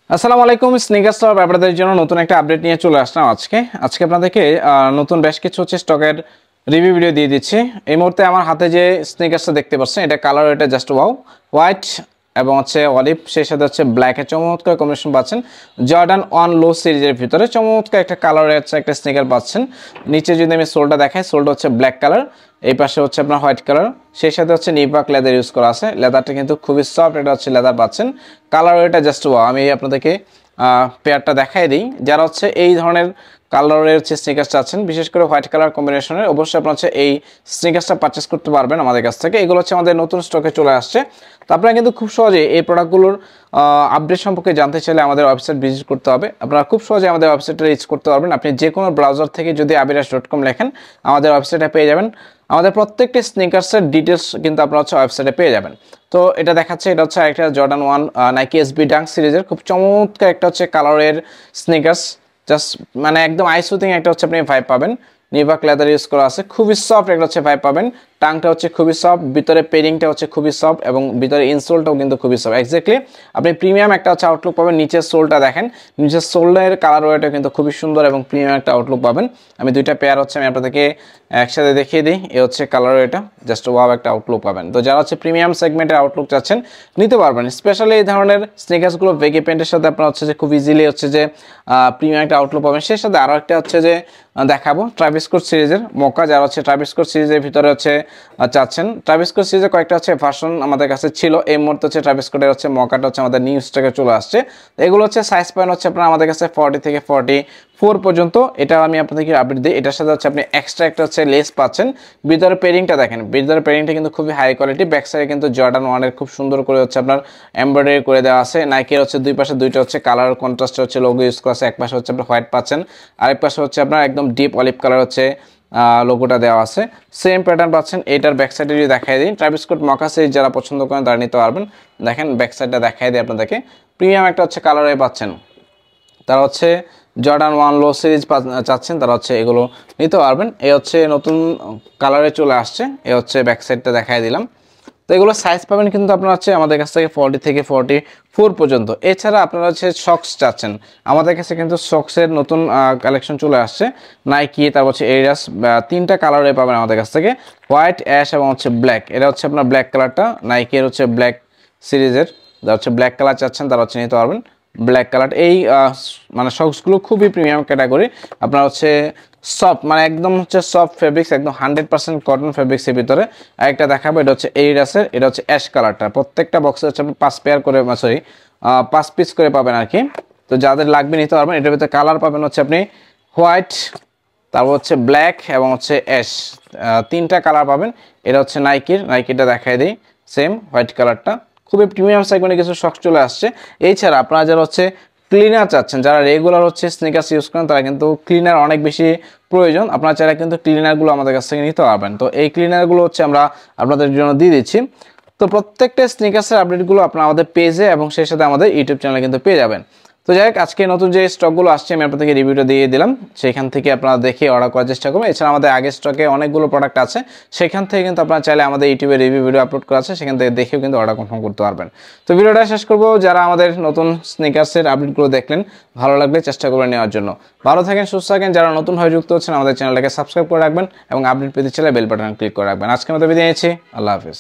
আসসালামু আলাইকুম sneakers stock আপনাদের জন্য নতুন একটা আপডেট নিয়ে চলে আসলাম আজকে আপনাদেরকে নতুন বেশ কিছু হচ্ছে স্টকের রিভিউ ভিডিও দিয়ে দিচ্ছি। এই মুহূর্তে আমার হাতে যে স্নিকার্সটা দেখতে পাচ্ছেন এটা কালার এটা জাস্ট ওয়াও হোয়াইট এবং হচ্ছে অলিভ, সেই সাথে হচ্ছে ব্ল্যাকের চমৎকার কম্বিনেশন পাচ্ছেন। জর্ডান 1 লো সিরিজের ভিতরে চমৎকার একটা কালারের হচ্ছে একটা স্নিকার পাচ্ছেন। নিচে যদি আমি সোলটা দেখাই, সোলটা হচ্ছে ব্ল্যাক কালার, এই পাশে হচ্ছে আপনার হোয়াইট কালার, সেই সাথে হচ্ছে নিপাক লেদার ইউজ করা আছে। লেদারটা কিন্তু খুবই সফট, এটা হচ্ছে লেদার পাচ্ছেন। কালার এটা জাস্ট ওয়াও। আমি আপনাদেরকে পেয়ারটা দেখাই দিই। যারা হচ্ছে এই ধরনের কালারের হচ্ছে স্নিকার্সটা আছেন, বিশেষ করে হোয়াইট কালার কম্বিনেশনের, অবশ্যই আপনার হচ্ছে এই স্নিকার্সটা পারচেস করতে পারবেন আমাদের কাছ থেকে। এগুলো হচ্ছে আমাদের নতুন স্টকে চলে আসছে। তো আপনারা কিন্তু খুব সহজে এই প্রোডাক্টগুলোর আপডেট সম্পর্কে জানতে চাইলে আমাদের ওয়েবসাইট ভিজিট করতে হবে। আপনারা খুব সহজে আমাদের ওয়েবসাইটে রিচ করতে পারবেন। আপনি যে কোনো ব্রাউজার থেকে যদি abiras.com লেখেন আমাদের ওয়েবসাইটে পেয়ে যাবেন। আমাদের প্রত্যেকটি স্নিকার্সের ডিটেলস কিন্তু আপনারা হচ্ছে ওয়েবসাইটে পেয়ে যাবেন। তো এটা দেখাচ্ছে, এটা হচ্ছে একটা জর্ডান 1 নাইকি এসবি ডাঙ্ক সিরিজের খুব চমৎকার একটা হচ্ছে কালারের স্নিকার্স। জাস্ট মানে একদম আইসুথিং একটা হচ্ছে আপনি ভাইব পাবেন। নিভাক লেদার ইউজ করা আছে, খুবই সফট একটা হচ্ছে ভাইব পাবেন। টাংটা হচ্ছে খুবই সফট, ভিতরে পেডিংটা হচ্ছে খুবই সফট এবং ভিতরে ইনসোলটাও কিন্তু খুবই সফট। এক্স্যাক্টলি আপনি প্রিমিয়াম একটা হচ্ছে আউটলুক পাবেন। নিচের সোলটা দেখেন, নিচের সোলের কালার ওয়েটা কিন্তু খুবই সুন্দর এবং প্রিমিয়াম একটা আউটলুক পাবেন। আমি দুইটা পেয়ার হচ্ছে আমি আপনাদেরকে একসাথে দেখিয়ে দিই। এ হচ্ছে কালার ওয়েটা, জাস্ট ওয়াও একটা আউটলুক পাবেন। তো যারা হচ্ছে প্রিমিয়াম সেগমেন্টের আউটলুক চাচ্ছেন নিতে পারবেন। স্পেশালি এই ধরনের স্নিকার্সগুলো ভেগি প্যান্টের সাথে আপনার হচ্ছে যে খুব ইজিলি হচ্ছে যে প্রিমিয়াম একটা আউটলুক পাবেন। সেই সাথে আরও একটা হচ্ছে যে দেখাবো ট্রাভিস স্কট সিরিজের মোকা। যারা হচ্ছে ট্রাভিস স্কট সিরিজের ভিতরে হচ্ছে চাচ্ছেন, ট্রাভিস স্কট সিরিজের কয়েকটা হচ্ছে ভার্সন আমাদের কাছে ছিল। এই মুহূর্তে হচ্ছে ট্রাভিস স্কটের হচ্ছে মকাটা হচ্ছে আমাদের নিউ স্টকে চলে আসছে। এগুলো হচ্ছে সাইজ পাবেন হচ্ছে আপনার আমাদের কাছে 40 থেকে 44 পর্যন্ত। এটা আমি আপনাদেরকে আপডেট দিই। এটার সাথে হচ্ছে আপনি এক্সট্রা একটা হচ্ছে লেস পাচ্ছেন। ভিতরে পেরিংটা দেখেন, ভিতরে পেরিংটা কিন্তু খুবই হাই কোয়ালিটি। ব্যাক সাইডে কিন্তু জর্ডান 1 খুব সুন্দর করে হচ্ছে আপনার এমব্রয়ডারি করে দেওয়া আছে। নাইকের হচ্ছে দুই পাশে দুইটা হচ্ছে কালার কন্ট্রাস্টে হচ্ছে লোগো ইউজ করা আছে। এক পাশে হচ্ছে আপনার হোয়াইট পাচ্ছেন, আরেক পাশে হচ্ছে আপনার একদম ডিপ অলিভ কালার হচ্ছে লোগোটা দেওয়া আছে। সেম প্যাটার্ন পাচ্ছেন। এটার ব্যাক সাইডে যদি দেখাই দিই, ট্রাভিস স্কট মকা সিরিজ যারা পছন্দ করেন তারা নিতে পারবেন। দেখেন ব্যাক সাইডটা দেখাই দিই আপনাদেরকে, প্রিমিয়াম একটা হচ্ছে কালারে পাচ্ছেন। তারা হচ্ছে জর্ডান 1 লো সিরিজ চাচ্ছেন, তারা হচ্ছে এগুলো নিতে পারবেন। এই হচ্ছে নতুন কালারে চলে আসছে। এ হচ্ছে ব্যাক সাইডটা দেখাই দিলাম। তো এগুলো সাইজ পাবেন কিন্তু আপনারা হচ্ছে আমাদের কাছ থেকে 40 থেকে 44 পর্যন্ত। এছাড়া আপনারা হচ্ছে সক্স চাচ্ছেন, আমাদের কাছে কিন্তু সক্সের নতুন কালেকশন চলে আসছে। নাইকি, তারপর হচ্ছে এরিয়াস, তিনটা কালারে পাবেন আমাদের কাছ থেকে, হোয়াইট, অ্যাশ এবং হচ্ছে ব্ল্যাক। এটা হচ্ছে আপনার ব্ল্যাক কালারটা, নাইকির হচ্ছে ব্ল্যাক সিরিজের। যারা হচ্ছে ব্ল্যাক কালার চাচ্ছেন তারা হচ্ছে নিতে পারবেন ব্ল্যাক কালার। এই মানে সক্সগুলো খুবই প্রিমিয়াম ক্যাটাগরি। আপনার হচ্ছে সফট, মানে একদম হচ্ছে সফট ফেব্রিক্স, একদম 100% কটন ফেব্রিক্সের ভিতরে। আরেকটা দেখাবো, এটা হচ্ছে এরিডাসের, এটা হচ্ছে অ্যাশ কালারটা। প্রত্যেকটা বক্সে হচ্ছে আপনি 5 পেয়ার করে, সরি 5 পিস করে পাবেন আর কি। তো যাদের লাগবে নিতে পারবেন। এটার ভিতরে কালার পাবেন হচ্ছে আপনি হোয়াইট, তারপর হচ্ছে ব্ল্যাক এবং হচ্ছে অ্যাশ, তিনটা কালার পাবেন। এটা হচ্ছে নাইকিটা দেখাই দিই, সেম হোয়াইট কালারটা। খুবই প্রিমিয়াম সেগমেন্টে কিছু শক্স চলে আসছে। এছাড়া আপনারা যারা হচ্ছে ক্লিনার চাচ্ছেন, যারা রেগুলার হচ্ছে স্নিকার্স ইউজ করেন, তারা কিন্তু ক্লিনার অনেক বেশি প্রয়োজন। আপনারা চাইলে কিন্তু ক্লিনারগুলো আমাদের কাছ থেকে নিতে পারবেন। তো এই ক্লিনারগুলো হচ্ছে আমরা আপনাদের জন্য দিয়ে দিচ্ছি। তো প্রত্যেকটা স্নিকার্সের আপডেটগুলো আপনারা আমাদের পেজে এবং সেই সাথে আমাদের ইউটিউব চ্যানেলে কিন্তু পেয়ে যাবেন। তো যাই হোক, আজকে নতুন যে স্টকগুলো আসছে আমি আপনাদেরকে রিভিউটা দিয়ে দিলাম। সেখান থেকে আপনারা দেখে অর্ডার করার চেষ্টা করবেন। এছাড়া আমাদের আগের স্টকে অনেকগুলো প্রোডাক্ট আছে, সেখান থেকে কিন্তু আপনারা চাইলে আমাদের ইউটিউবে রিভিউ ভিডিও আপলোড করা আছে, সেখান থেকে দেখেও কিন্তু অর্ডার কনফার্ম করতে পারবেন। তো ভিডিওটা শেষ করবো। যারা আমাদের নতুন স্নিকার্সের আপডেটগুলো দেখলেন, ভালো লাগলে চেষ্টা করবেন নেওয়ার জন্য। ভালো থাকেন, সুস্থ থাকেন। যারা নতুন হয়ে যুক্ত হচ্ছেন আমাদের চ্যানেলটাকে সাবস্ক্রাইব করে রাখবেন এবং আপডেট পেতে চাইলে বেল বাটন ক্লিক করে রাখবেন। আজকে মতো বিদায় নিচ্ছি, আল্লাহ হাফিজ।